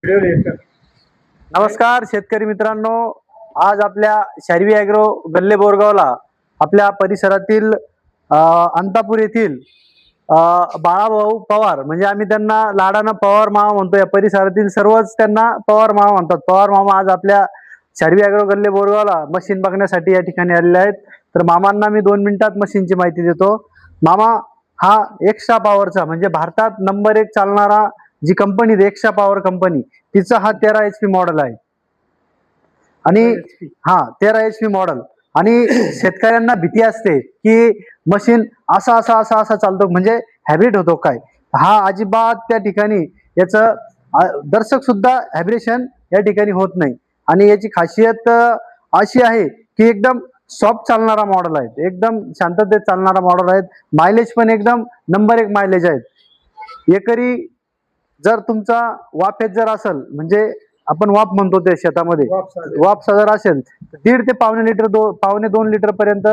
नमस्कार शेतकरी मित्रांनो, आज आपल्या शारवी ॲग्रो गल्ले बोरगावला आपल्या परिसरातील अंतापूर येथील बाळाभाऊ पवार, म्हणजे आम्ही त्यांना लाडानं पवार मामा म्हणतो. या परिसरातील सर्वच त्यांना पवार मामा म्हणतात. पवार मामा आज आपल्या शारवी ॲग्रो गल्ले बोरगावला मशीन बघण्यासाठी या ठिकाणी आलेले आहेत. तर मामांना मी 2 मिनिटात मशीनची माहिती देतो. मामा, हा एक्स्ट्रा पॉवरचा म्हणजे भारतात नंबर 1 चालणारा जी कंपनी एक्स्ट्रा पॉवर कंपनी, तिचा हा 13 HP मॉडेल आहे. आणि हा 13 HP मॉडेल. आणि शेतकऱ्यांना भीती असते की मशीन असा असा असा असा चालतो, म्हणजे हॅबिट होतो काय. हा अजिबात त्या ठिकाणी याचं दर्शक सुद्धा व्हायब्रेशन या ठिकाणी होत नाही. आणि याची खासियत अशी आहे की एकदम सॉफ्ट चालणारा मॉडेल आहे, एकदम शांततेत चालणारा मॉडेल आहे. मायलेज पण एकदम नंबर 1 मायलेज आहे. एकरी जर तुमचा वाफेत जर असेल, म्हणजे आपण वाफ म्हणतो ते शेतामध्ये वापसा जर असेल तर 1.5 ते पावणे 2 लिटर पर्यंत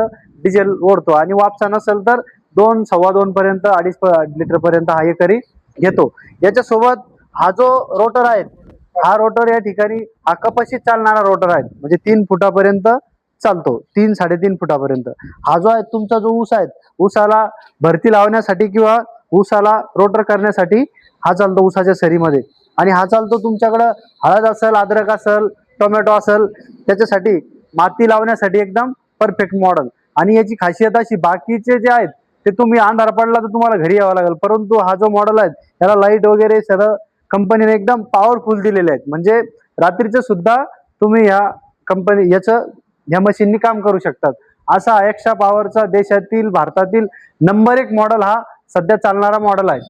डिझेल ओढतो. आणि वापसा नसेल तर 2, सव्वा 2 पर्यंत 2.5 लिटर पर्यंत हा एकरी घेतो. याच्यासोबत हा जो रोटर आहे, हा रोटर या ठिकाणी हा कपाशीत चालणारा रोटर आहे, म्हणजे 3 फुटापर्यंत चालतो, 3-3.5 फुटापर्यंत. हा जो आहे तुमचा जो ऊस आहे, ऊसाला भरती लावण्यासाठी किंवा ऊसाला रोटर करण्यासाठी हा चालतो ऊसाच्या सरीमध्ये. आणि हा चालतो तुमच्याकडं हळद असेल, अद्रक असेल, टोमॅटो असेल, त्याच्यासाठी माती लावण्यासाठी एकदम परफेक्ट मॉडेल. आणि याची खासियत अशी, बाकीचे जे आहेत ते तुम्ही अंधार पडला तर तुम्हाला घरी यावं लागेल, परंतु हा जो मॉडेल आहे त्याला लाईट वगैरे सगळं कंपनीने एकदम पॉवरफुल दिलेले आहेत. म्हणजे रात्रीचं सुद्धा तुम्ही ह्या मशीननी काम करू शकतात. असा एक्स्ट्रा पॉवरचा देशातील, भारतातील नंबर 1 मॉडेल हा सध्या चालणारा मॉडेल आहे.